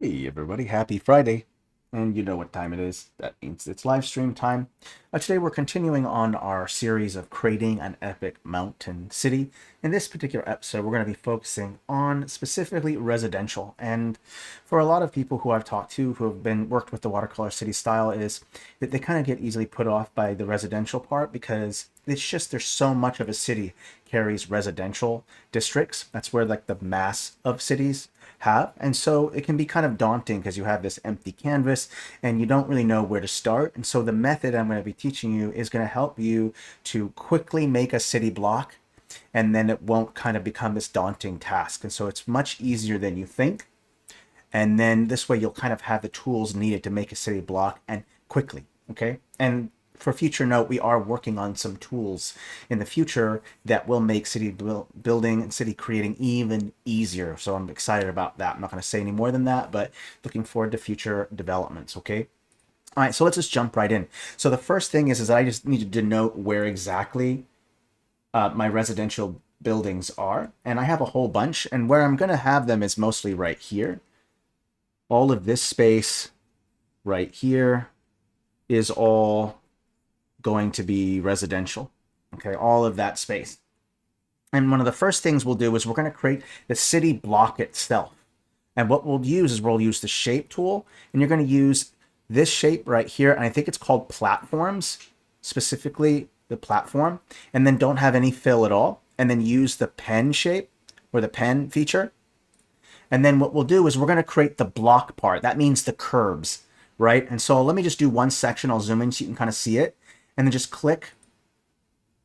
Hey everybody, happy Friday. And you know what time it is. That means it's live stream time. Today we're continuing on our series of creating an epic mountain city. In this particular episode, we're going to be focusing on specifically residential. And for a lot of people who I've talked to who have been worked with the watercolor city style is that they kind of get easily put off by the residential part because it's just there's so much of a city carries residential districts. That's where like the mass of cities have. And so it can be kind of daunting because you have this empty canvas and you don't really know where to start. And so the method I'm going to be teaching you is going to help you to quickly make a city block, and then it won't kind of become this daunting task. And so it's much easier than you think. And then this way you'll kind of have the tools needed to make a city block and quickly. Okay. And for future note, we are working on some tools in the future that will make city building and city creating even easier. So I'm excited about that. I'm not going to say any more than that, but looking forward to future developments. Okay. All right. So let's just jump right in. So the first thing is I just need to denote where exactly my residential buildings are. And I have a whole bunch. And where I'm going to have them is mostly right here. All of this space right here is all going to be residential. Okay, all of that space. And one of the first things we'll do is we're going to create the city block itself. And what we'll use is we'll use the shape tool, and you're going to use this shape right here, and I think it's called platforms, specifically the platform, and then don't have any fill at all, and then use the pen shape or the pen feature. And then what we'll do is we're going to create the block part. That means the curbs, right? And so let me just do one section. I'll zoom in so you can kind of see it. And then just click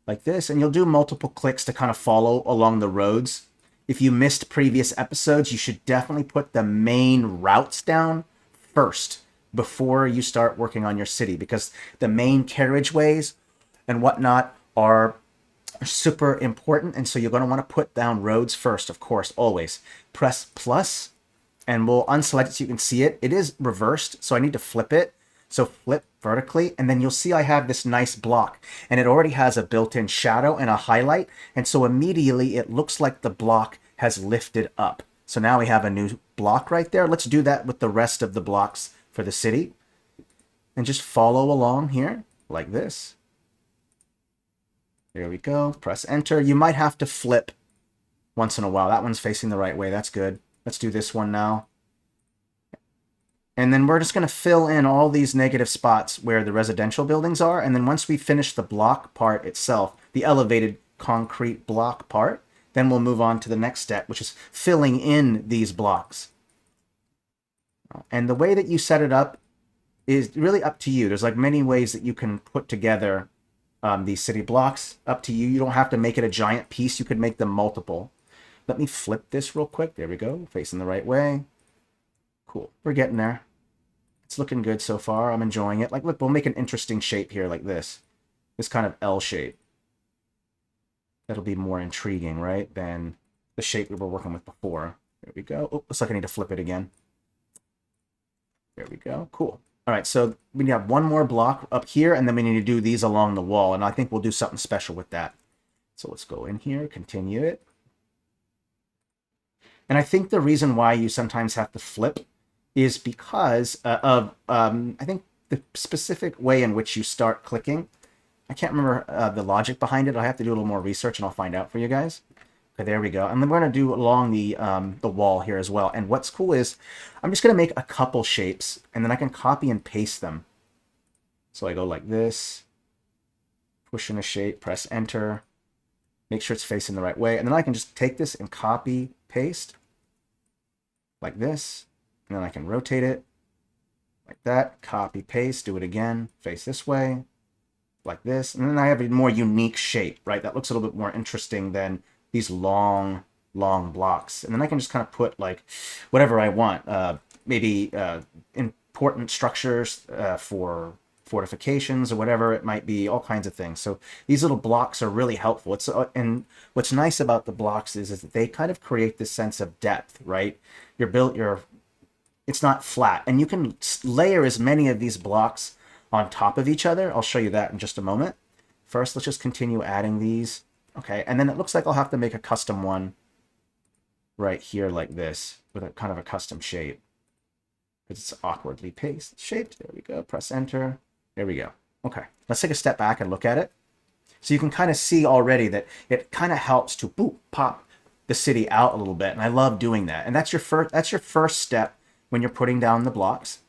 like this. And you'll do multiple clicks to kind of follow along the roads. If you missed previous episodes, you should definitely put the main routes down first before you start working on your city, because the main carriageways and whatnot are super important. And so you're going to want to put down roads first, of course, always. Press plus and we'll unselect it so you can see it. It is reversed, so I need to flip it. So flip vertically, and then you'll see I have this nice block, and it already has a built-in shadow and a highlight. And so immediately it looks like the block has lifted up. So now we have a new block right there. Let's do that with the rest of the blocks for the city. And just follow along here like this. There we go. Press enter. You might have to flip once in a while. That one's facing the right way. That's good. Let's do this one now. And then we're just going to fill in all these negative spots where the residential buildings are. And then once we finish the block part itself, the elevated concrete block part, then we'll move on to the next step, which is filling in these blocks. And the way that you set it up is really up to you. There's like many ways that you can put together these city blocks. Up to you. You don't have to make it a giant piece. You could make them multiple. Let me flip this real quick. There we go. Facing the right way. Cool. We're getting there. It's looking good so far. I'm enjoying it. Like, look, we'll make an interesting shape here like this. This kind of L shape. That'll be more intriguing, right, than the shape we were working with before. There we go. Oh, looks like I need to flip it again. There we go. Cool. All right, so we have one more block up here, and then we need to do these along the wall, and I think we'll do something special with that. So let's go in here, continue it. And I think the reason why you sometimes have to flip is because of, I think, the specific way in which you start clicking. I can't remember the logic behind it. I have to do a little more research, and I'll find out for you guys. Okay, there we go. And then we're going to do along the wall here as well. And what's cool is I'm just going to make a couple shapes, and then I can copy and paste them. So I go like this, push in a shape, press enter, make sure it's facing the right way. And then I can just take this and copy, paste, like this. And then I can rotate it like that, copy, paste, do it again, face this way, like this. And then I have a more unique shape, right? That looks a little bit more interesting than these long blocks. And then I can just kind of put like whatever I want, maybe important structures for fortifications or whatever it might be, all kinds of things. So these little blocks are really helpful. And what's nice about the blocks is that they kind of create this sense of depth, right? It's not flat, and you can layer as many of these blocks on top of each other. I'll show you that in just a moment. First, let's just continue adding these. Okay, and then it looks like I'll have to make a custom one right here like this with a kind of a custom shape. It's awkwardly shaped. There we go. Press enter. There we go. Okay, let's take a step back and look at it. So you can kind of see already that it kind of helps to pop the city out a little bit. And I love doing that. And that's your first step when you're putting down the blocks.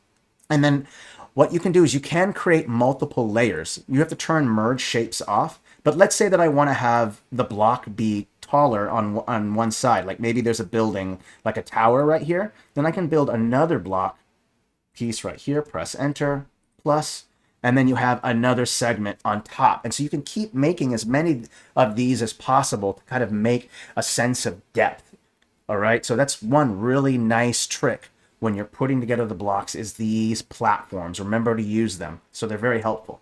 And then what you can do is you can create multiple layers. You have to turn merge shapes off. But let's say that I want to have the block be taller on one side. Like maybe there's a building, like a tower right here. Then I can build another block piece right here. Press enter, plus, and then you have another segment on top. And so you can keep making as many of these as possible to kind of make a sense of depth. All right, so that's one really nice trick when you're putting together the blocks is these platforms. Remember to use them. So they're very helpful.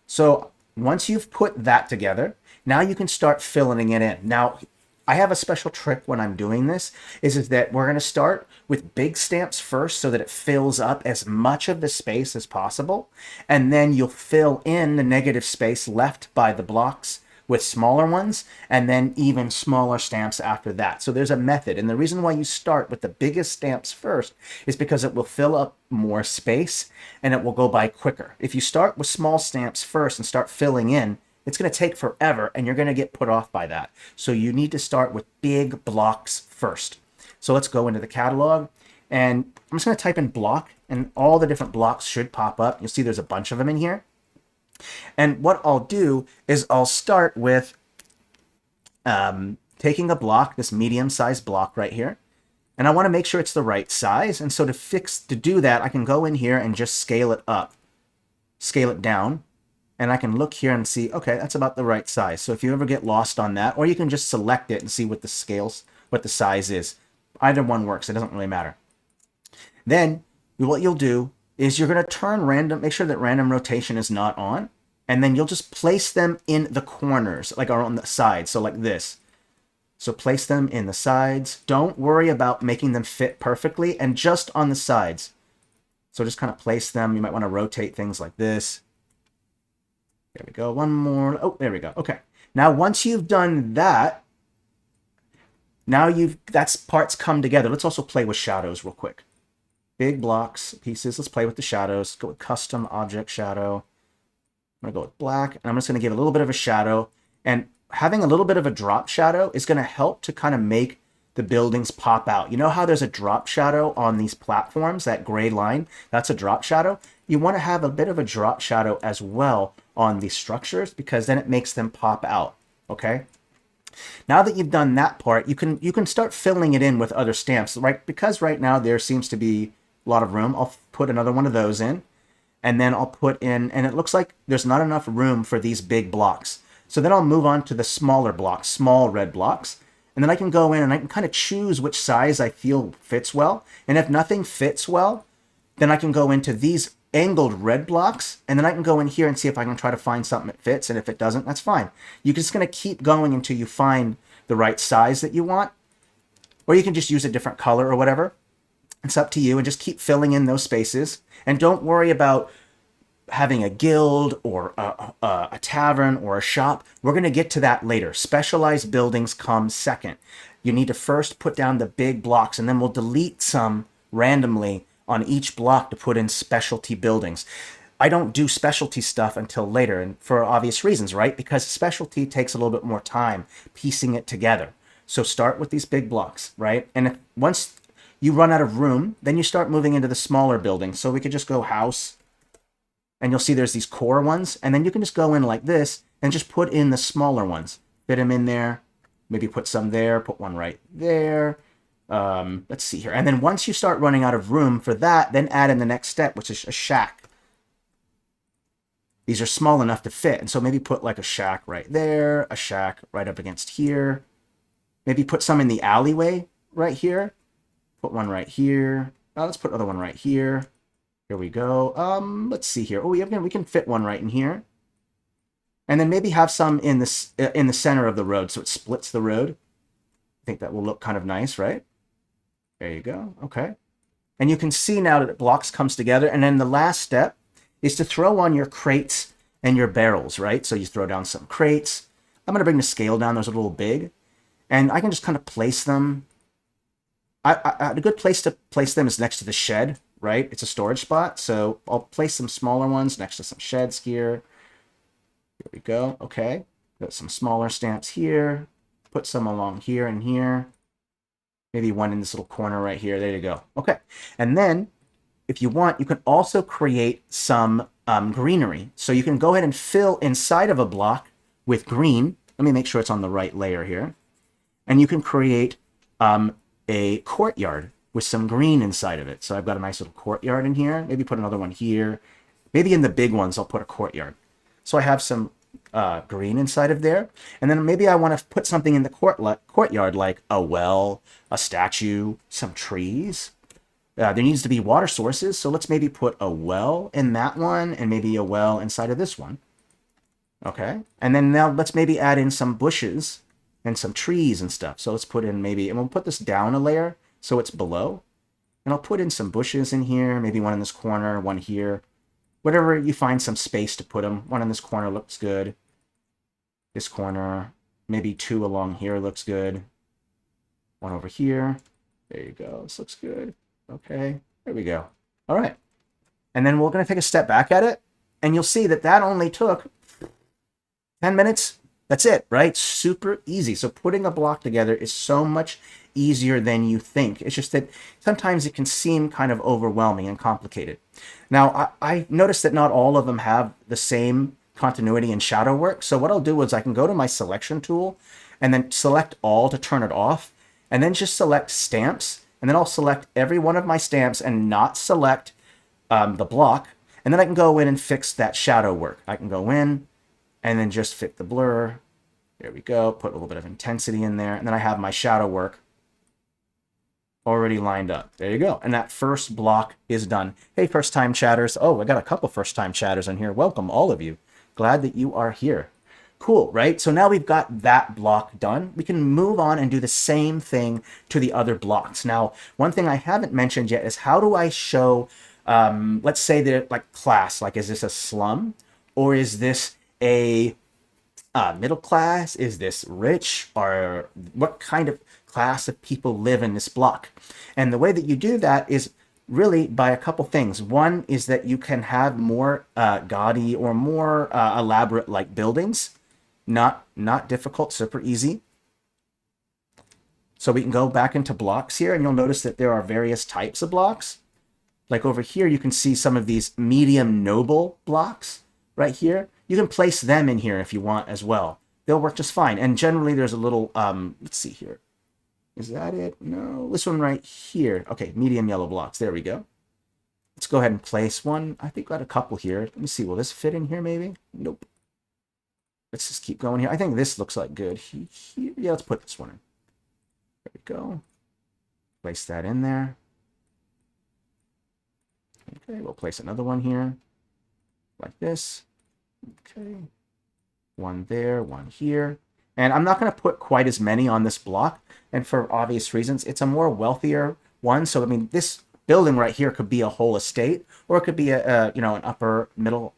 So once you've put that together, now you can start filling it in. Now, I have a special trick when I'm doing this, is that we're going to start with big stamps first so that it fills up as much of the space as possible. And then you'll fill in the negative space left by the blocks with smaller ones, and then even smaller stamps after that. So there's a method. And the reason why you start with the biggest stamps first is because it will fill up more space and it will go by quicker. If you start with small stamps first and start filling in, it's going to take forever and you're going to get put off by that. So you need to start with big blocks first. So let's go into the catalog, and I'm just going to type in block, and all the different blocks should pop up. You'll see there's a bunch of them in here. And what I'll do is I'll start with taking a block, this medium-sized block right here, and I want to make sure it's the right size. And so to do that, I can go in here and just scale it up, scale it down, and I can look here and see, okay, that's about the right size. So if you ever get lost on that, or you can just select it and see what the size is. Either one works. It doesn't really matter. Then what you'll do is you're going to make sure that random rotation is not on, and then you'll just place them in the corners, like on the sides, so like this. So place them in the sides. Don't worry about making them fit perfectly, and just on the sides. So just kind of place them. You might want to rotate things like this. There we go. One more. Oh, there we go. Okay. Now, once you've done that, that's parts come together. Let's also play with shadows real quick. Big blocks, pieces. Let's play with the shadows. Go with custom object shadow. I'm going to go with black, and I'm just going to give a little bit of a shadow. And having a little bit of a drop shadow is going to help to kind of make the buildings pop out. You know how there's a drop shadow on these platforms, that gray line? That's a drop shadow. You want to have a bit of a drop shadow as well on these structures, because then it makes them pop out, okay? Now that you've done that part, you can start filling it in with other stamps, right? Because right now there seems to be a lot of room. I'll put another one of those in, and then I'll put in, and it looks like there's not enough room for these big blocks. So then I'll move on to the smaller blocks, small red blocks, and then I can go in and I can kind of choose which size I feel fits well. And if nothing fits well, then I can go into these angled red blocks, and then I can go in here and see if I can try to find something that fits, and if it doesn't, that's fine. You're just going to keep going until you find the right size that you want, or you can just use a different color or whatever. It's up to you, and just keep filling in those spaces, and don't worry about having a guild or a tavern or a shop. We're going to get to that later. Specialized buildings come second. You need to first put down the big blocks, and then we'll delete some randomly on each block to put in specialty buildings. I don't do specialty stuff until later, and for obvious reasons, right? Because specialty takes a little bit more time piecing it together. So start with these big blocks, right? And once you run out of room, then you start moving into the smaller buildings. So we could just go house, and you'll see there's these core ones, and then you can just go in like this and just put in the smaller ones. Fit them in there, maybe put some there, put one right there. Let's see here. And then once you start running out of room for that, then add in the next step, which is a shack. These are small enough to fit. And so maybe put like a shack right there, a shack right up against here. Maybe put some in the alleyway right here. Put one right here. Let's put another one right here. Here we go. Let's see here. Oh, we can fit one right in here. And then maybe have some in the center of the road, so it splits the road. I think that will look kind of nice, right? There you go. Okay. And you can see now that blocks comes together. And then the last step is to throw on your crates and your barrels, right? So you throw down some crates. I'm going to bring the scale down. Those are a little big. And I can just kind of place them. A good place to place them is next to the shed. right? It's a storage spot. So I'll place some smaller ones next to some sheds here. Here we go. Okay. Got some smaller stamps here. Put some along here and here. Maybe one in this little corner right here. There you go. Okay. And then if you want, you can also create some greenery. So you can go ahead and fill inside of a block with green. Let me make sure it's on the right layer here. And you can create a courtyard with some green inside of it. So I've got a nice little courtyard in here. Maybe put another one here. Maybe in the big ones, I'll put a courtyard. So I have some green inside of there. And then maybe I want to put something in the courtyard, like a well, a statue, some trees. There needs to be water sources. So let's maybe put a well in that one and maybe a well inside of this one. Okay. And then now let's maybe add in some bushes and some trees and stuff. So let's put in maybe, and we'll put this down a layer so it's below. And I'll put in some bushes in here, maybe one in this corner, one here. Whatever you find some space to put them. One in this corner looks good. This corner, maybe two along here looks good. One over here. There you go. This looks good. Okay, there we go. All right. And then we're going to take a step back at it. And you'll see that that only took 10 minutes. That's it, right? Super easy. So putting a block together is so much easier than you think. It's just that sometimes it can seem kind of overwhelming and complicated. Now, I noticed that not all of them have the same continuity and shadow work. So what I'll do is I can go to my selection tool and then select all to turn it off, and then just select stamps. And then I'll select every one of my stamps and not select the block. And then I can go in and fix that shadow work. I can go in and then just fit the blur. There we go. Put a little bit of intensity in there. And then I have my shadow work already lined up. There you go. And that first block is done. Hey, first-time chatters. Oh, I got a couple first-time chatters in here. Welcome, all of you. Glad that you are here. Cool, right? So now we've got that block done. We can move on and do the same thing to the other blocks. Now, one thing I haven't mentioned yet is how do I show, let's say that like class, like is this a slum or is this a middle class? Is this rich? Or what kind of class of people live in this block? And the way that you do that is really by a couple things. One is that you can have more gaudy or more elaborate like buildings. Not difficult, super easy. So we can go back into blocks here and you'll notice that there are various types of blocks. Like over here, you can see some of these medium noble blocks right here. You can place them in here if you want as well. They'll work just fine. And generally there's a little, let's see here. Is that it? No, this one right here. Okay, medium yellow blocks. There we go. Let's go ahead and place one. I think I got a couple here. Let me see. Will this fit in here maybe? Nope. Let's just keep going here. I think this looks like good. Yeah, let's put this one in. There we go. Place that in there. Okay, we'll place another one here. Like this. Okay. One there, one here. And I'm not going to put quite as many on this block. And for obvious reasons, it's a more wealthier one. So, I mean, this building right here could be a whole estate. Or it could be a you know, an upper middle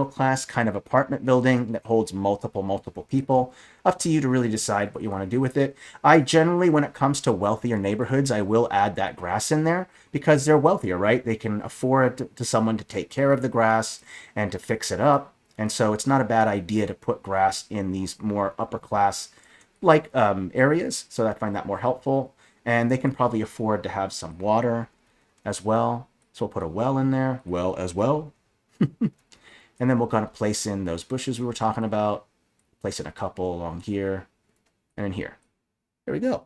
class kind of apartment building that holds multiple people. Up to you to really decide what you want to do with it. I generally, when it comes to wealthier neighborhoods, I will add that grass in there because they're wealthier, right? They can afford to someone to take care of the grass and to fix it up. And so it's not a bad idea to put grass in these more upper class like areas. So I find that more helpful. And they can probably afford to have some water as well. So we'll put a well in there, well as well. And then we'll kind of place in those bushes we were talking about. Place in a couple along here and here. There we go.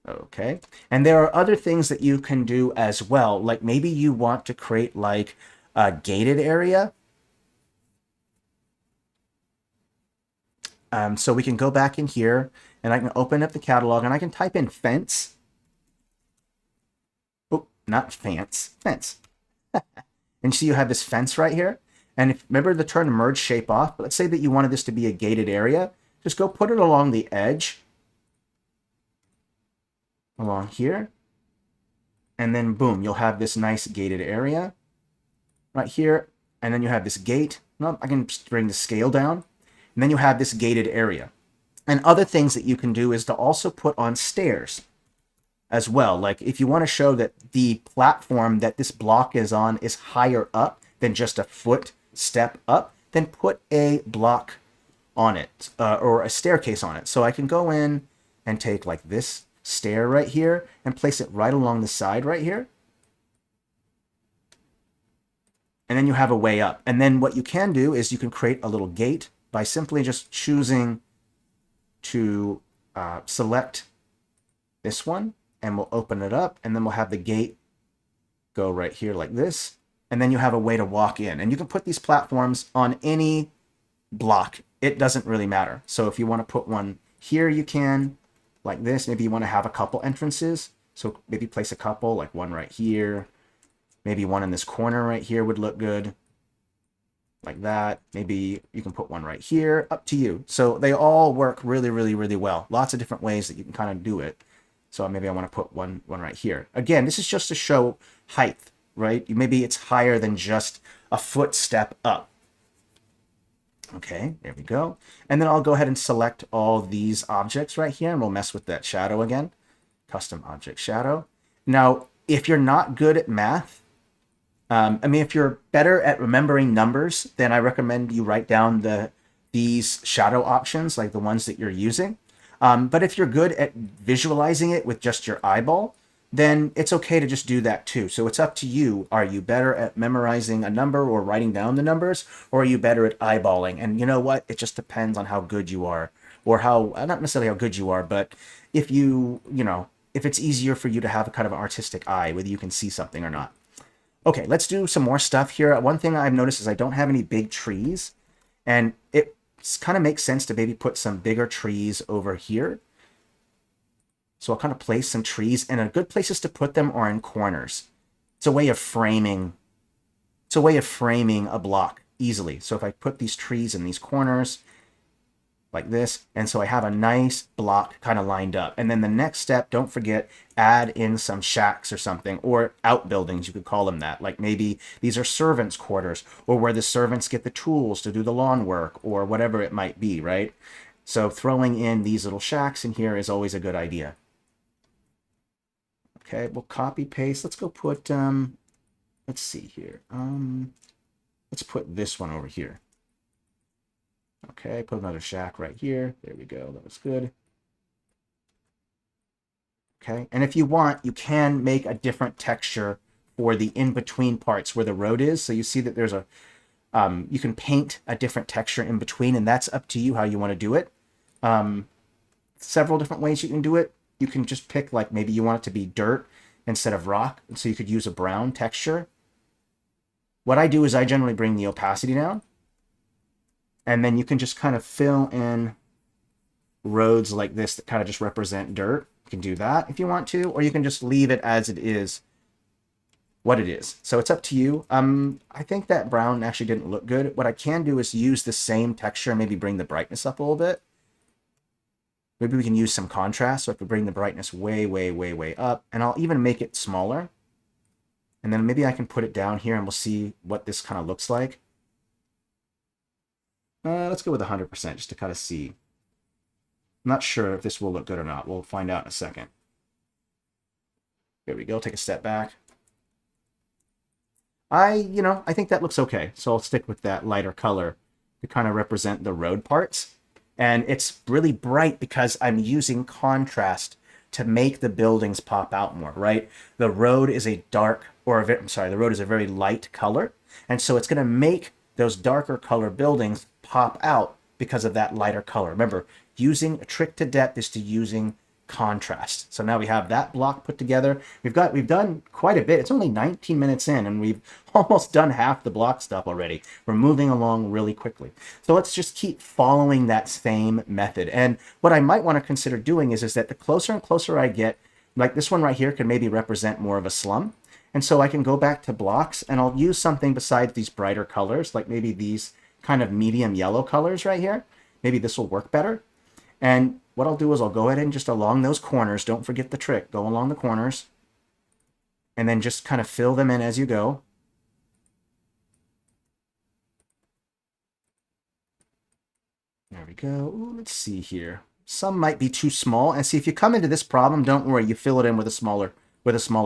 Okay. And there are other things that you can do as well. Like maybe you want to create like a gated area. So we can go back in here and I can open up the catalog and I can type in fence. Oh, not fence. And see you have this fence right here. And if remember the turn merge shape off, but let's say that you wanted this to be a gated area. Just go put it along the edge. Along here. And then boom, you'll have this nice gated area. Right here. And then you have this gate. No, I can just bring the scale down. And then you have this gated area. And other things that you can do is to also put on stairs. as well. Like if you want to show that the platform that this block is on is higher up than just a foot step up, then put a block on it or a staircase on it. So I can go in and take like this stair right here and place it right along the side right here. And then you have a way up. And then what you can do is you can create a little gate by simply just choosing to select this one, and we'll open it up, and then we'll have the gate go right here like this, and then you have a way to walk in. And you can put these platforms on any block. It doesn't really matter. So if you want to put one here, you can, like this. Maybe you want to have a couple entrances. So maybe place a couple, like one right here. Maybe one in this corner right here would look good. Like that. Maybe you can put one right here. Up to you. So they all work really, really, really well. Lots of different ways that you can kind of do it. So maybe I want to put one right here. Again, this is just to show height, right? Maybe it's higher than just a foot step up. Okay, there we go. And then I'll go ahead and select all these objects right here, and we'll mess with that shadow again. Custom object shadow. Now, if you're not good at math, if you're better at remembering numbers, then I recommend you write down these shadow options, like the ones that you're using. But if you're good at visualizing it with just your eyeball, then it's okay to just do that too. So it's up to you. Are you better at memorizing a number or writing down the numbers, or are you better at eyeballing? And you know what? It just depends on how good you are, or how, not necessarily how good you are, but if if it's easier for you to have a kind of artistic eye, whether you can see something or not. Okay, let's do some more stuff here. One thing I've noticed is I don't have any big trees, and it kind of makes sense to maybe put some bigger trees over here. So I'll kind of place some trees, and a good places to put them are in corners. It's a way of framing. It's a way of framing a block easily. So if I put these trees in these corners like this, and so I have a nice block kind of lined up. And then the next step, don't forget, add in some shacks or something, or outbuildings, you could call them that. Like maybe these are servants' quarters, or where the servants get the tools to do the lawn work, or whatever it might be, right? So throwing in these little shacks in here is always a good idea. Okay, we'll copy paste. Let's go put, let's see here. Let's put this one over here. Okay, put another shack right here. There we go. That was good. Okay, and if you want, you can make a different texture for the in-between parts where the road is. So you see that there's a, you can paint a different texture in between, and that's up to you how you want to do it. Several different ways you can do it. You can just pick, like, maybe you want it to be dirt instead of rock, and so you could use a brown texture. What I do is I generally bring the opacity down, and then you can just kind of fill in roads like this that kind of just represent dirt. You can do that if you want to, or you can just leave it as it is, what it is. So it's up to you. I think that brown actually didn't look good. What I can do is use the same texture and maybe bring the brightness up a little bit. Maybe we can use some contrast, so I could bring the brightness way, way, way, way up, and I'll even make it smaller. And then maybe I can put it down here, and we'll see what this kind of looks like. Let's go with 100% just to kind of see. I'm not sure if this will look good or not. We'll find out in a second. There we go. Take a step back. I think that looks okay. So I'll stick with that lighter color to kind of represent the road parts. And it's really bright because I'm using contrast to make the buildings pop out more, right? The road is a dark, the road is a very light color. And so it's going to make those darker color buildings pop out because of that lighter color. Remember, using a trick to depth is to using contrast. So now we have that block put together. We've done quite a bit. It's only 19 minutes in, and we've almost done half the block stuff already. We're moving along really quickly. So let's just keep following that same method. And what I might want to consider doing is that the closer and closer I get, like this one right here could maybe represent more of a slum. And so I can go back to blocks, and I'll use something besides these brighter colors, like maybe these kind of medium yellow colors right here. Maybe this will work better. And what I'll do is I'll go ahead and just along those corners, don't forget the trick, go along the corners, and then just kind of fill them in as you go. There we go. Ooh, let's see here. Some might be too small. And see, if you come into this problem, don't worry, you fill it in with a smaller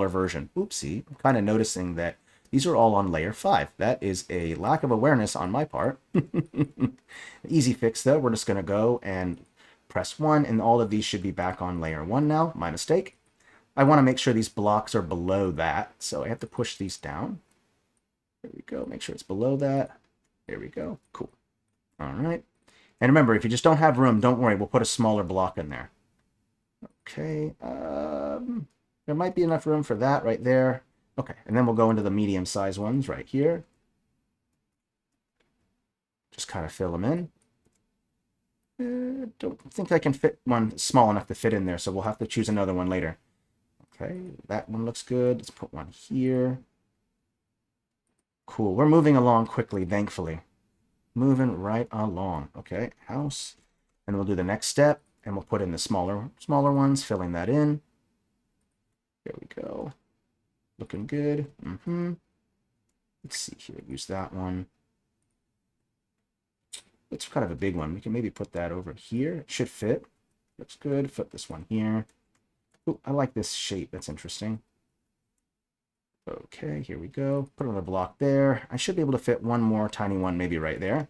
version. Oopsie, I'm kind of noticing that these are all on layer 5. That is a lack of awareness on my part. Easy fix though. We're just going to go and press 1, and all of these should be back on layer 1 now. My mistake. I want to make sure these blocks are below that, so I have to push these down. There we go. Make sure it's below that. There we go. Cool. All right. And remember, if you just don't have room, don't worry. We'll put a smaller block in there. Okay. There might be enough room for that right there. Okay. And then we'll go into the medium-sized ones right here. Just kind of fill them in. Don't think I can fit one small enough to fit in there, so we'll have to choose another one later. Okay, that one looks good. Let's put one here. Cool. We're moving along quickly, thankfully. Moving right along. Okay, house. And we'll do the next step, and we'll put in the smaller ones, filling that in. There we go. Looking good. Let's see here. Use that one. It's kind of a big one. We can maybe put that over here. It should fit. Looks good. Flip this one here. Ooh, I like this shape. That's interesting. Okay, here we go. Put another block there. I should be able to fit one more tiny one maybe right there.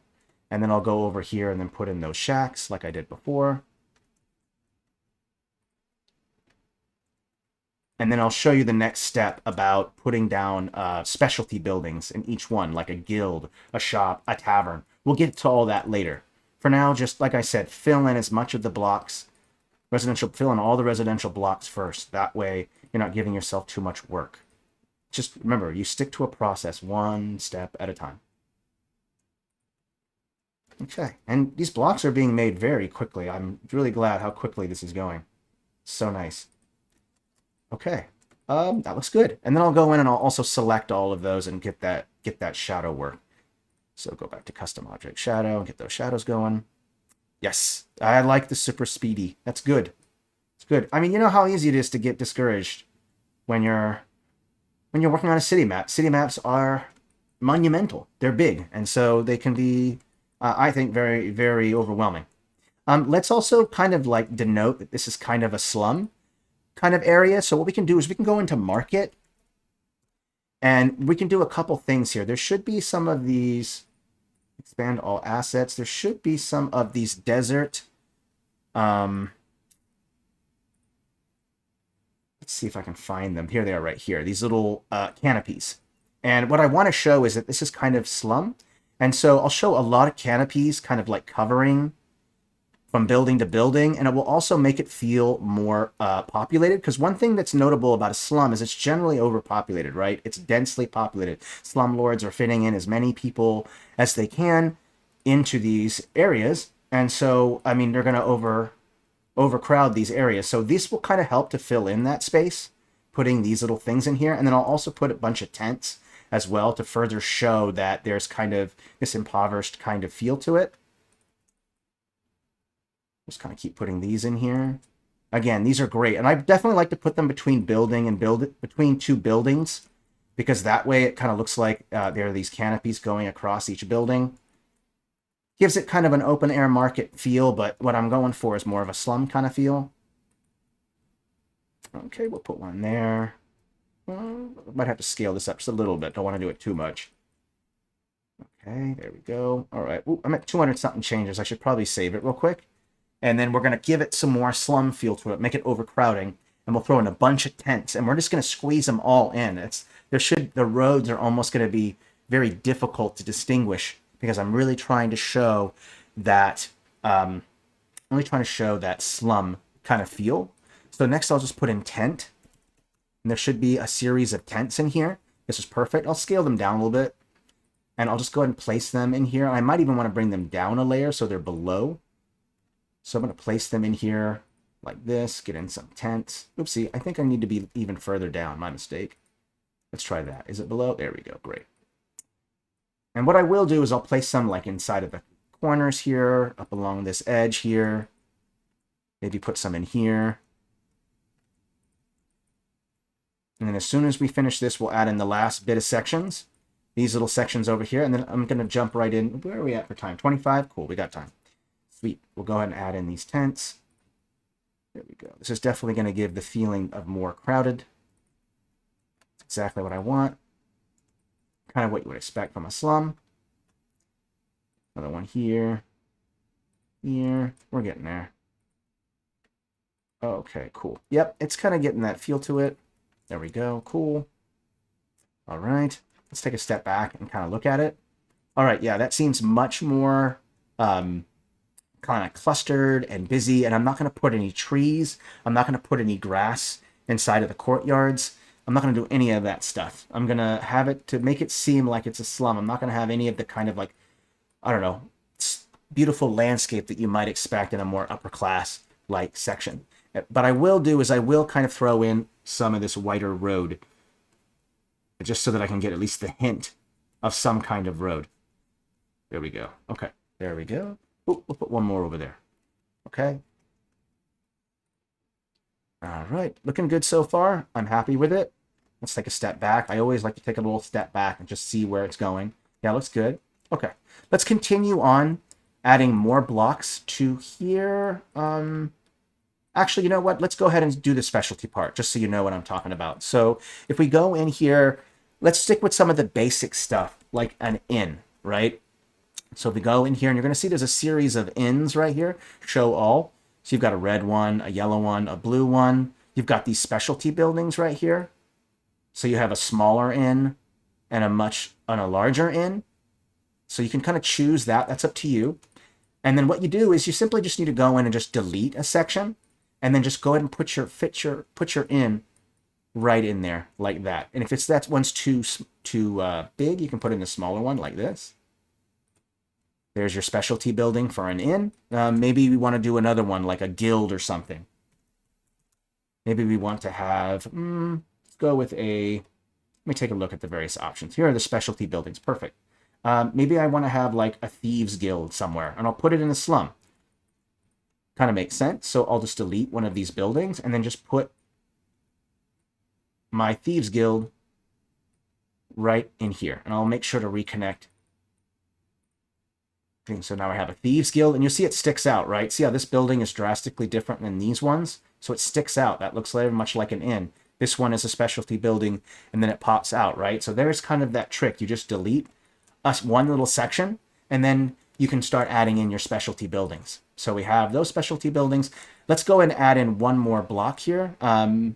And then I'll go over here and then put in those shacks like I did before. And then I'll show you the next step about putting down specialty buildings in each one, like a guild, a shop, a tavern. We'll get to all that later. For now, just like I said, fill in as much of the blocks, fill in all the residential blocks first. That way, you're not giving yourself too much work. Just remember, you stick to a process one step at a time. Okay, and these blocks are being made very quickly. I'm really glad how quickly this is going. So nice. Okay, that looks good. And then I'll go in and I'll also select all of those and get that shadow work. So go back to custom object shadow and get those shadows going. Yes, I like the super speedy. That's good. It's good. I mean, you know how easy it is to get discouraged when you're working on a city map. City maps are monumental. They're big, and so they can be, I think, very, very overwhelming. Let's also kind of like denote that this is kind of a slum kind of area. So what we can do is we can go into market, and we can do a couple things here. There should be some of these, expand all assets. There should be some of these desert, let's see if I can find them. Here they are right here. These little canopies. And what I want to show is that this is kind of slum. And so I'll show a lot of canopies kind of like covering from building to building. And it will also make it feel more populated. Because one thing that's notable about a slum is it's generally overpopulated, right? It's densely populated. Slumlords are fitting in as many people as they can into these areas. And so, I mean, they're going to overcrowd these areas. So this will kind of help to fill in that space, putting these little things in here. And then I'll also put a bunch of tents as well to further show that there's kind of this impoverished kind of feel to it. Just kind of keep putting these in here. Again, these are great. And I definitely like to put them between between two buildings, because that way it kind of looks like there are these canopies going across each building. Gives it kind of an open air market feel, but what I'm going for is more of a slum kind of feel. Okay, we'll put one there. Might have to scale this up just a little bit. Don't want to do it too much. Okay, there we go. All right. Ooh, I'm at 200 something changes. I should probably save it real quick. And then we're going to give it some more slum feel to it, make it overcrowding, and we'll throw in a bunch of tents, and we're just going to squeeze them all in. The roads are almost going to be very difficult to distinguish, because I'm really trying to show that slum kind of feel. So next I'll just put in tent, and there should be a series of tents in here. This is perfect. I'll scale them down a little bit, and I'll just go ahead and place them in here. I might even want to bring them down a layer so they're below. So I'm going to place them in here like this, get in some tents. Oopsie, I think I need to be even further down. My mistake. Let's try that. Is it below? There we go. Great. And what I will do is I'll place some like inside of the corners here, up along this edge here. Maybe put some in here. And then as soon as we finish this, we'll add in the last bit of sections. These little sections over here. And then I'm going to jump right in. Where are we at for time? 25? Cool, we got time. Sweet. We'll go ahead and add in these tents. This is definitely going to give the feeling of more crowded. It's exactly what I want. Kind of what you would expect from a slum. Another one here. Here. We're getting there. Okay, cool. Yep, it's kind of getting that feel to it. There we go. Cool. All right. Let's take a step back and kind of look at it. All right, yeah, that seems much more kind of clustered and busy, and I'm not going to put any trees. I'm not going to put any grass inside of the courtyards. I'm not going to do any of that stuff. I'm going to have it to make it seem like it's a slum. I'm not going to have any of the kind of like, I don't know, beautiful landscape that you might expect in a more upper class like section. But I will do is I will kind of throw in some of this wider road just so that I can get at least the hint of some kind of road. There we go. Okay, there we go. Oh, we'll put one more over there. Okay. All right, looking good so far. I'm happy with it. Let's take a step back. I always like to take a little step back and just see where it's going. Yeah, looks good. Okay, let's continue on adding more blocks to here. Actually, you know what? Let's go ahead and do the specialty part, just so you know what I'm talking about. So if we go in here, let's stick with some of the basic stuff, like an inn, right? So if we go in here, and you're going to see there's a series of inns right here, show all. So you've got a red one, a yellow one, a blue one. You've got these specialty buildings right here. So you have a smaller inn and a larger inn. So you can kind of choose that. That's up to you. And then what you do is you simply just need to go in and just delete a section, and then just go ahead and put your inn right in there like that. And if that one's too big, you can put in the smaller one like this. There's your specialty building for an inn. Maybe we want to do another one like a guild or something. Maybe we want to have, let's go with let me take a look at the various options. Here are the specialty buildings. Perfect. Maybe I want to have like a thieves guild somewhere, and I'll put it in a slum. Kind of makes sense. So I'll just delete one of these buildings and then just put my thieves guild right in here. And I'll make sure to reconnect. So now I have a thieves guild, and you'll see it sticks out, right? See how this building is drastically different than these ones? So it sticks out. That looks very much like an inn. This one is a specialty building, and then it pops out, right? So there's kind of that trick. You just delete one little section, and then you can start adding in your specialty buildings. So we have those specialty buildings. Let's go and add in one more block here. I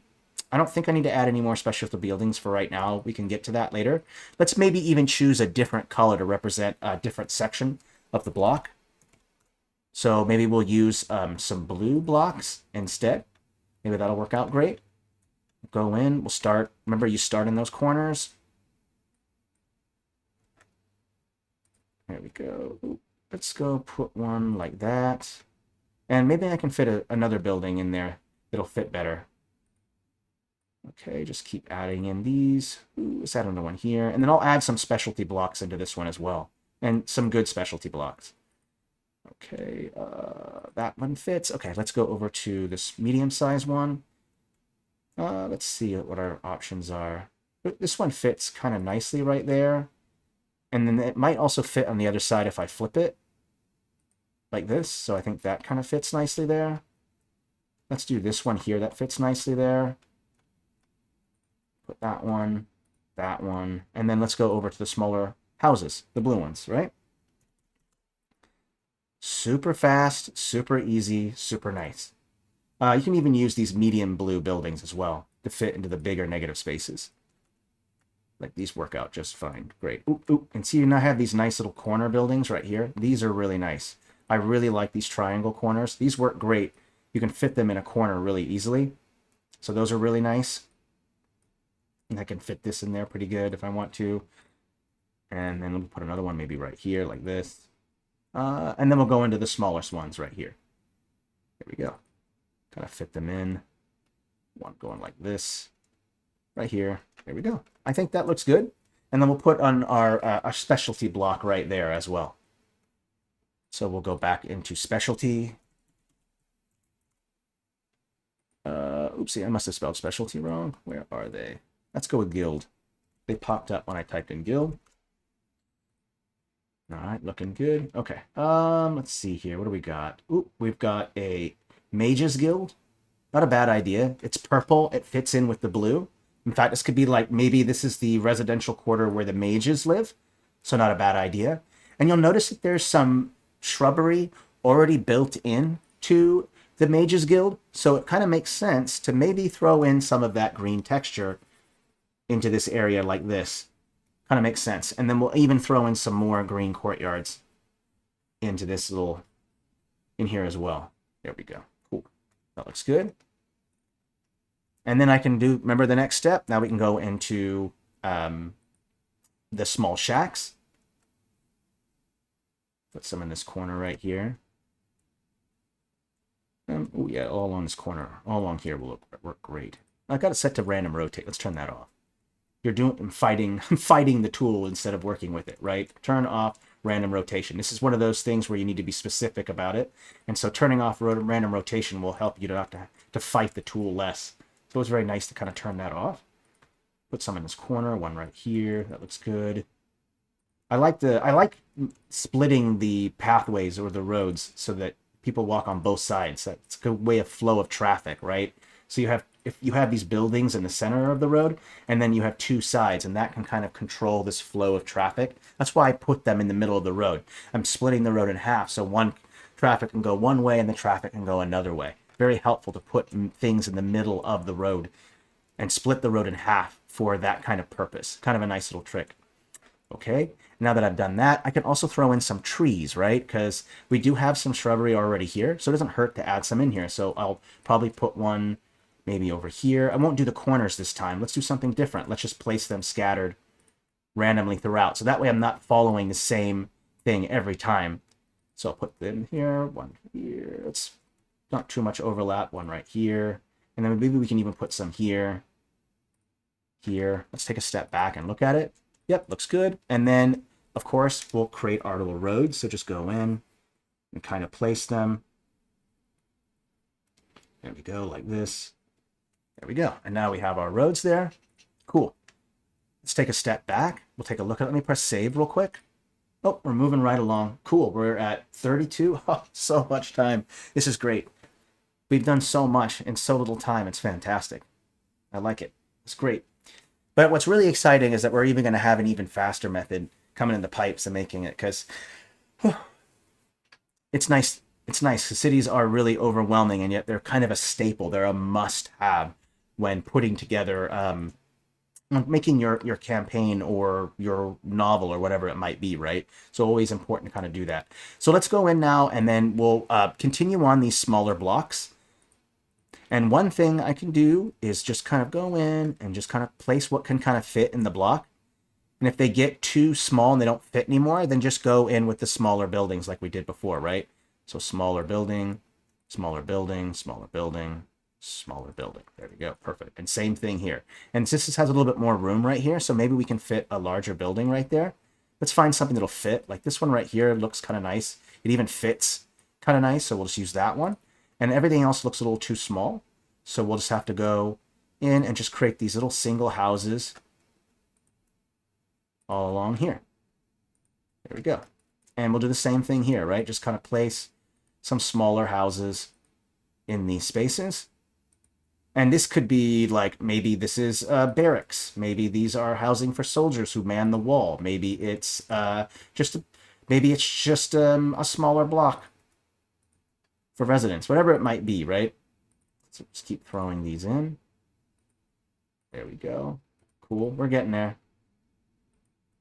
don't think I need to add any more specialty buildings for right now. We can get to that later. Let's maybe even choose a different color to represent a different section of the block. So maybe we'll use some blue blocks instead. Maybe that'll work out great. Go in, we'll start. Remember, you start in those corners. There we go. Ooh, let's go put one like that. And maybe I can fit another building in there that'll fit better. Okay, just keep adding in these. Ooh, let's add another one here. And then I'll add some specialty blocks into this one as well. And some good specialty blocks. Okay, that one fits. Okay, let's go over to this medium-sized one. Let's see what our options are. This one fits kind of nicely right there. And then it might also fit on the other side if I flip it. Like this. So I think that kind of fits nicely there. Let's do this one here. That fits nicely there. Put that one. And then let's go over to the smaller houses. The blue ones, right? Super fast, super easy, super nice. You can even use these medium blue buildings as well to fit into the bigger negative spaces. Like these work out just fine. Great. Oop, oop. And see, you now have these nice little corner buildings right here. These are really nice. I really like these triangle corners. These work great. You can fit them in a corner really easily. So those are really nice. And I can fit this in there pretty good if I want to. And then we'll put another one maybe right here like this. And then we'll go into the smallest ones right here. There we go. Kind of fit them in. One going like this. Right here. There we go. I think that looks good. And then we'll put on our specialty block right there as well. So we'll go back into specialty. Oopsie, I must have spelled specialty wrong. Where are they? Let's go with guild. They popped up when I typed in guild. All right, looking good. Okay, let's see here. What do we got? Oop, we've got a mages guild. Not a bad idea. It's purple. It fits in with the blue. In fact, this could be like maybe this is the residential quarter where the mages live. So not a bad idea. And you'll notice that there's some shrubbery already built in to the Mages Guild. So it kind of makes sense to maybe throw in some of that green texture into this area like this. Kind of makes sense. And then we'll even throw in some more green courtyards into this little, in here as well. There we go. Cool. That looks good. And then I can do, remember the next step? Now we can go into the small shacks. Put some in this corner right here. Oh yeah, all along this corner, all along here will work great. I got it set to random rotate. Let's turn that off. You're doing, I'm fighting the tool instead of working with it, right? Turn off random rotation. This is one of those things where you need to be specific about it. And so turning off random rotation will help you to not to fight the tool less. So it's very nice to kind of turn that off. Put some in this corner, one right here. That looks good. I like splitting the pathways or the roads so that people walk on both sides. That's a good way of flow of traffic, right? So you have, if you have these buildings in the center of the road, and then you have two sides, and that can kind of control this flow of traffic. That's why I put them in the middle of the road. I'm splitting the road in half, so one traffic can go one way and the traffic can go another way. Very helpful to put things in the middle of the road and split the road in half for that kind of purpose. Kind of a nice little trick. Okay, now that I've done that, I can also throw in some trees, right? Because we do have some shrubbery already here, so it doesn't hurt to add some in here. So I'll probably put one maybe over here. I won't do the corners this time. Let's do something different. Let's just place them scattered randomly throughout. So that way I'm not following the same thing every time. So I'll put them here, one here. It's not too much overlap, one right here. And then maybe we can even put some here, here. Let's take a step back and look at it. Yep, looks good. And then, of course, we'll create our little roads. So just go in and kind of place them. There we go, like this. There we go. And now we have our roads there. Cool. Let's take a step back. We'll take a look at it. Let me press save real quick. Oh, we're moving right along. Cool. We're at 32. Oh, so much time. This is great. We've done so much in so little time. It's fantastic. I like it. It's great. But what's really exciting is that we're even going to have an even faster method coming in the pipes and making it, because it's nice. It's nice. The cities are really overwhelming, and yet they're kind of a staple. They're a must-have when putting together, making your campaign or your novel or whatever it might be, right? So always important to kind of do that. So let's go in now, and then we'll continue on these smaller blocks. And one thing I can do is just kind of go in and just kind of place what can kind of fit in the block. And if they get too small and they don't fit anymore, then just go in with the smaller buildings like we did before, right? So smaller building, smaller building, smaller building, smaller building. There we go. Perfect. And same thing here. And since this has a little bit more room right here, so maybe we can fit a larger building right there. Let's find something that'll fit. Like this one right here looks kind of nice. It even fits kind of nice. So we'll just use that one. And everything else looks a little too small. So we'll just have to go in and just create these little single houses all along here. There we go. And we'll do the same thing here, right? Just kind of place some smaller houses in these spaces. And this could be like, maybe this is barracks. Maybe these are housing for soldiers who man the wall. Maybe it's just a smaller block for residents, whatever it might be, right? So just keep throwing these in. There we go. Cool. We're getting there.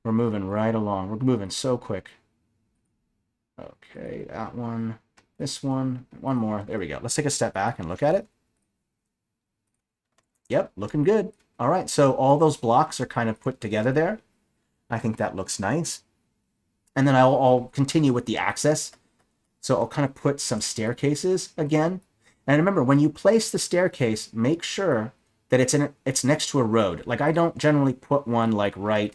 We're moving right along. We're moving so quick. Okay, that one. This one. One more. There we go. Let's take a step back and look at it. Yep, looking good. All right, so all those blocks are kind of put together there. I think that looks nice. And then I'll continue with the access. So I'll kind of put some staircases again. And remember, when you place the staircase, make sure that it's next to a road. Like I don't generally put one like right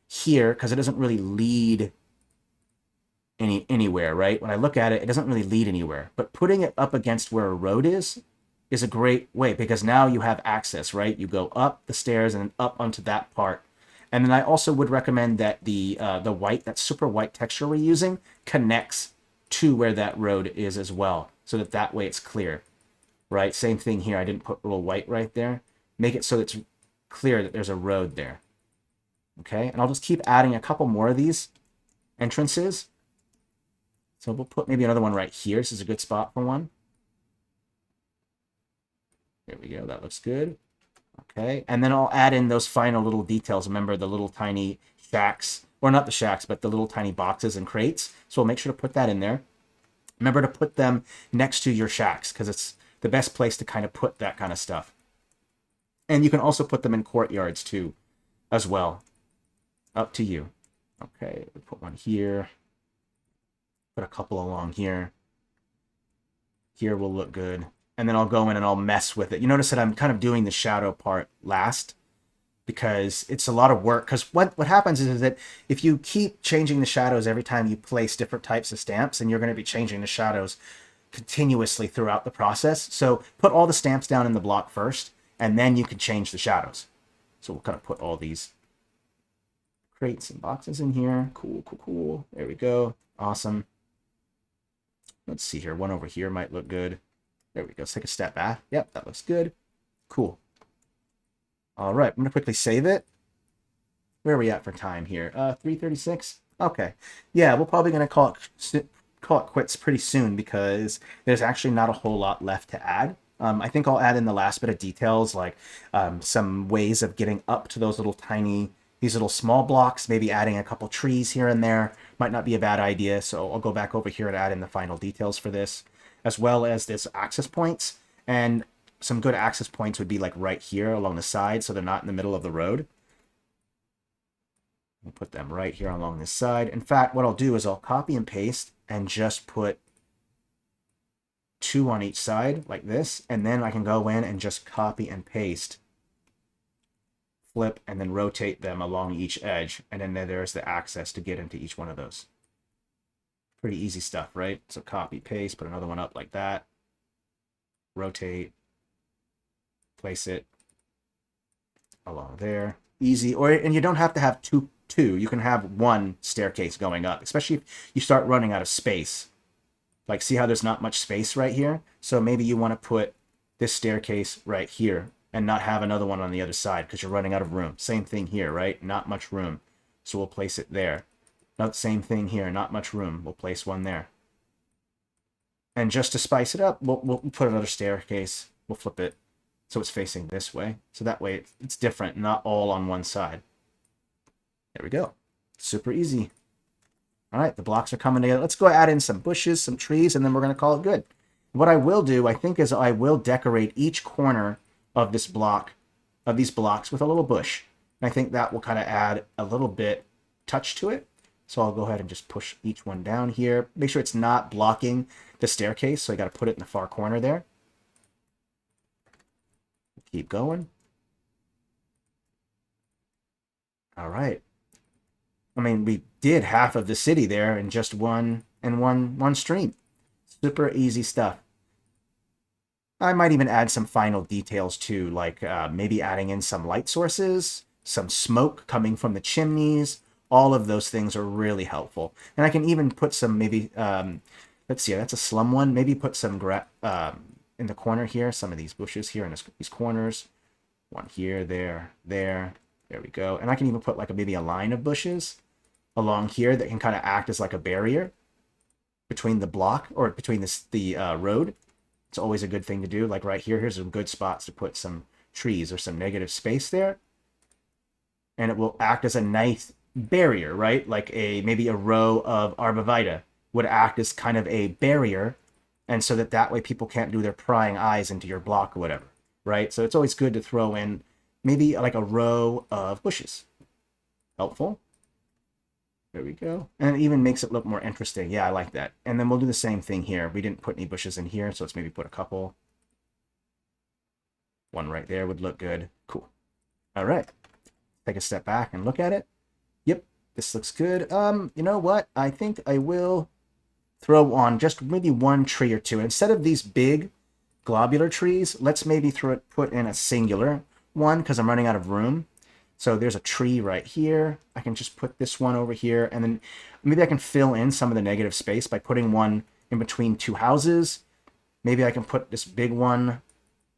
here because it doesn't really lead anywhere, right? When I look at it, it doesn't really lead anywhere. But putting it up against where a road is a great way, because now you have access, right? You go up the stairs and up onto that part. And then I also would recommend that the white, that super white texture we're using, connects to where that road is as well, so that way it's clear. right? Same thing here. I didn't put a little white right there. Make it so it's clear that there's a road there. Okay, and I'll just keep adding a couple more of these entrances. So we'll put maybe another one right here. This is a good spot for one. There we go. That looks good. Okay, and then I'll add in those final little details. Remember the little tiny shacks, or not the shacks, but the little tiny boxes and crates. So we'll make sure to put that in there. Remember to put them next to your shacks because it's the best place to kind of put that kind of stuff. And you can also put them in courtyards too, as well. Up to you. Okay, we'll put one here. Put a couple along here. Here will look good. And then I'll go in and I'll mess with it. You notice that I'm kind of doing the shadow part last because it's a lot of work. Because what happens is that if you keep changing the shadows every time you place different types of stamps, and you're going to be changing the shadows continuously throughout the process. So put all the stamps down in the block first, and then you can change the shadows. So we'll kind of put all these crates and boxes in here. Cool, cool, cool. There we go. Awesome. Let's see here. One over here might look good. There we go. Let's take a step back. Yep, that looks good. Cool. All right, I'm going to quickly save it. Where are we at for time here? 3:36? Okay. Yeah, we're probably going to call it quits pretty soon because there's actually not a whole lot left to add. I think I'll add in the last bit of details, like some ways of getting up to those little tiny, these little small blocks, maybe adding a couple trees here and there. Might not be a bad idea, so I'll go back over here and add in the final details for this, as well as this access points. And some good access points would be like right here along the side, so they're not in the middle of the road. We'll put them right here along this side. In fact, what I'll do is I'll copy and paste and just put 2 on each side like this, and then I can go in and just copy and paste, flip, and then rotate them along each edge, and then there's the access to get into each one of those. Pretty easy stuff, right? So copy, paste, put another one up like that, rotate, place it along there. Easy. And you don't have to have two. You can have one staircase going up, especially if you start running out of space. Like, see how there's not much space right here? So maybe you want to put this staircase right here and not have another one on the other side because you're running out of room. Same thing here, right? Not much room. So we'll place it there. Not same thing here. Not much room. We'll place one there. And just to spice it up, we'll put another staircase. We'll flip it so it's facing this way. So that way it's different, not all on one side. There we go. Super easy. All right, the blocks are coming together. Let's go add in some bushes, some trees, and then we're going to call it good. What I will do, I think, is I will decorate each corner of this block, of these blocks, with a little bush. And I think that will kind of add a little bit touch to it. So I'll go ahead and just push each one down here. Make sure it's not blocking the staircase, so I got to put it in the far corner there. Keep going. All right. I mean, we did half of the city there in just one stream. Super easy stuff. I might even add some final details too, like maybe adding in some light sources, some smoke coming from the chimneys. All of those things are really helpful. And I can even put some maybe, let's see, that's a slum one. Maybe put some in the corner here, some of these bushes here in these corners. One here, there. There we go. And I can even put like maybe a line of bushes along here that can kind of act as like a barrier between the block or between the road. It's always a good thing to do. Like right here, here's some good spots to put some trees or some negative space there. And it will act as a nice barrier, right? Like maybe a row of arborvitae would act as kind of a barrier. And so that way people can't do their prying eyes into your block or whatever, right? So it's always good to throw in maybe like a row of bushes. Helpful. There we go. And it even makes it look more interesting. Yeah, I like that. And then we'll do the same thing here. We didn't put any bushes in here, so let's maybe put a couple. One right there would look good. Cool. All right. Take a step back and look at it. Yep, this looks good. You know what? I think I will throw on just maybe one tree or two. Instead of these big globular trees, let's maybe put in a singular one because I'm running out of room. So there's a tree right here. I can just put this one over here, and then maybe I can fill in some of the negative space by putting one in between two houses. Maybe I can put this big one.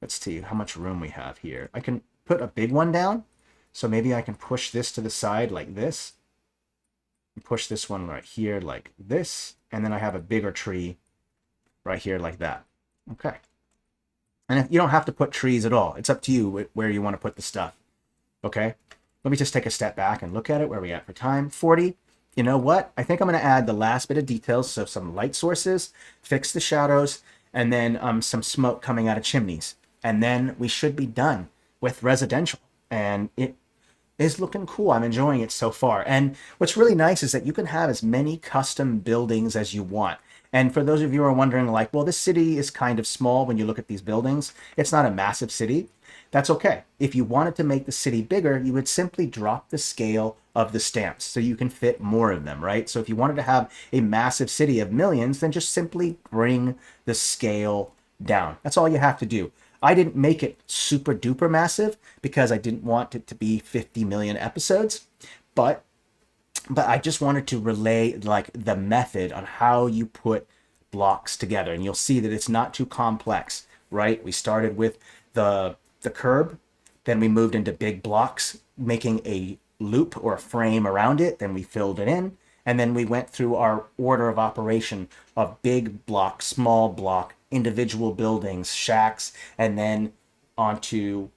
Let's see how much room we have here. I can put a big one down. So maybe I can push this to the side like this. And push this one right here like this. And then I have a bigger tree right here like that. Okay. And if, you don't have to put trees at all. It's up to you where you want to put the stuff. Okay. Let me just take a step back and look at it. Where are we at for time? 40. You know what? I think I'm going to add the last bit of details. So some light sources, fix the shadows, and then some smoke coming out of chimneys. And then we should be done with residential. And it is looking cool. I'm enjoying it so far. And what's really nice is that you can have as many custom buildings as you want. And for those of you who are wondering, like, well, this city is kind of small when you look at these buildings. It's not a massive city. That's okay. If you wanted to make the city bigger, you would simply drop the scale of the stamps so you can fit more of them, right? So if you wanted to have a massive city of millions, then just simply bring the scale down. That's all you have to do. I didn't make it super duper massive because I didn't want it to be 50 million episodes, but I just wanted to relay like the method on how you put blocks together, and you'll see that it's not too complex, right? We started with the curb, then we moved into big blocks, making a loop or a frame around it, then we filled it in, and then we went through our order of operation of big block, small block, individual buildings, shacks, and then onto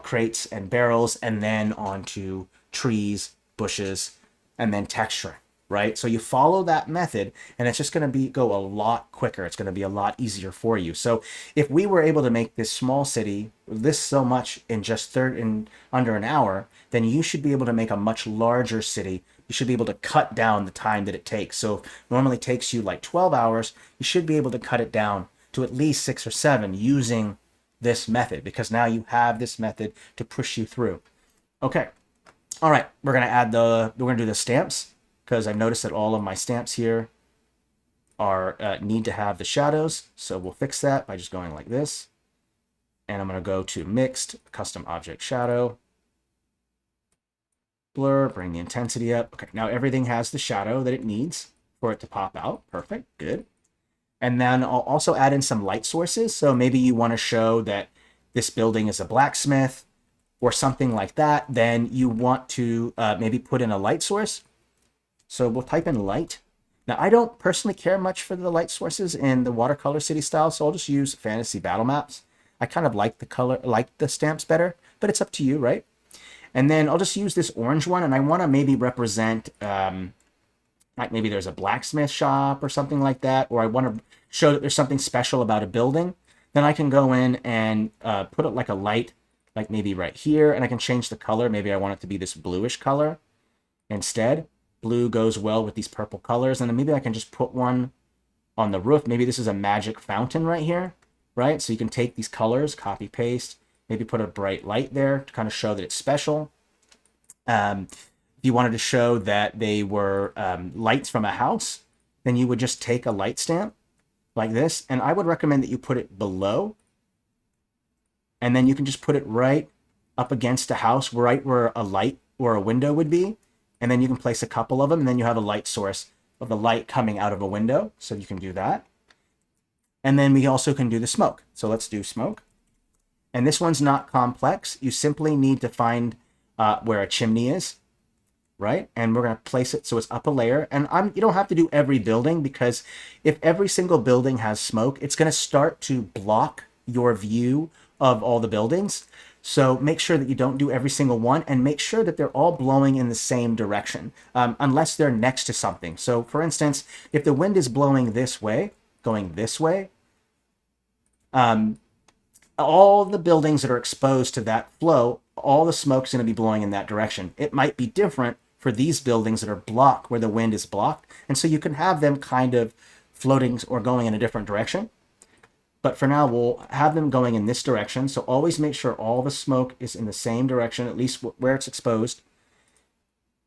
crates and barrels, and then onto trees, bushes, and then texture, right? So you follow that method and it's just going to go a lot quicker. It's going to be a lot easier for you. So if we were able to make this small city this so much in just under an hour, then you should be able to make a much larger city. You should be able to cut down the time that it takes. So if it normally takes you like 12 hours, you should be able to cut it down to at least 6 or 7 using this method, because now you have this method to push you through. Okay. All right, we're gonna do the stamps, because I've noticed that all of my stamps here are need to have the shadows. So we'll fix that by just going like this. And I'm gonna go to mixed, custom object shadow, blur, bring the intensity up. Okay, now everything has the shadow that it needs for it to pop out. Perfect, good. And then I'll also add in some light sources. So maybe you want to show that this building is a blacksmith or something like that. Then you want to maybe put in a light source. So we'll type in light. Now, I don't personally care much for the light sources in the watercolor city style, so I'll just use fantasy battle maps. I kind of like the stamps better, but it's up to you, right? And then I'll just use this orange one, and I want to maybe represent like maybe there's a blacksmith shop or something like that, or I want to show that there's something special about a building. Then I can go in and put it like a light, like maybe right here, and I can change the color. Maybe I want it to be this bluish color instead. Blue goes well with these purple colors, and then maybe I can just put one on the roof. Maybe this is a magic fountain right here, right? So you can take these colors, copy, paste, maybe put a bright light there to kind of show that it's special. If you wanted to show that they were lights from a house, then you would just take a light stamp like this, and I would recommend that you put it below, and then you can just put it right up against a house, right where a light or a window would be, and then you can place a couple of them, and then you have a light source of the light coming out of a window, so you can do that. And then we also can do the smoke. So let's do smoke. And this one's not complex. You simply need to find where a chimney is, right? And we're going to place it so it's up a layer. And you don't have to do every building, because if every single building has smoke, it's going to start to block your view of all the buildings. So make sure that you don't do every single one, and make sure that they're all blowing in the same direction, unless they're next to something. So for instance, if the wind is blowing this way, going this way, all the buildings that are exposed to that flow, all the smoke is going to be blowing in that direction. It might be different for these buildings that are blocked, where the wind is blocked. And so you can have them kind of floating or going in a different direction. But for now, we'll have them going in this direction. So always make sure all the smoke is in the same direction, at least where it's exposed.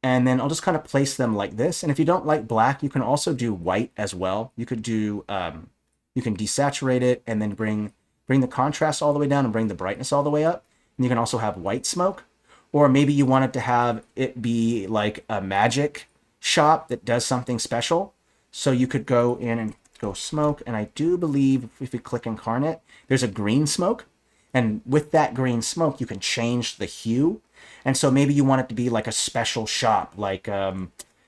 And then I'll just kind of place them like this. And if you don't like black, you can also do white as well. You could do, you can desaturate it and then bring the contrast all the way down and bring the brightness all the way up. And you can also have white smoke. Or maybe you wanted to have it be like a magic shop that does something special. So you could go in and go smoke, and I do believe if we click incarnate, there's a green smoke. And with that green smoke, you can change the hue. And so maybe you want it to be like a special shop, like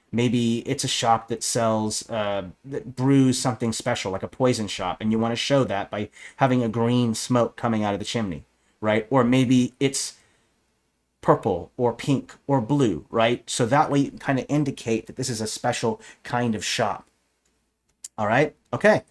maybe it's a shop that sells, that brews something special, like a poison shop. And you want to show that by having a green smoke coming out of the chimney, right? Or maybe it's purple or pink or blue, right? So that way you kind of indicate that this is a special kind of shop. All right. Okay.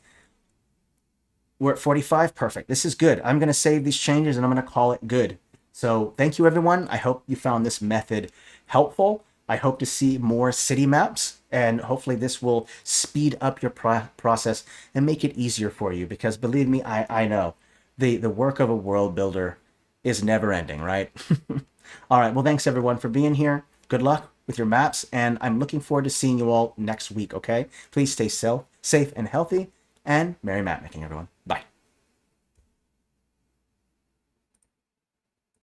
We're at 45. Perfect. This is good. I'm going to save these changes and I'm going to call it good. So thank you, everyone. I hope you found this method helpful. I hope to see more city maps, and hopefully this will speed up your process and make it easier for you, because believe me, I know the work of a world builder is never ending, right? All right. Well, thanks everyone for being here. Good luck with your maps, and I'm looking forward to seeing you all next week, okay? Please stay safe and healthy, and merry map making, everyone. Bye.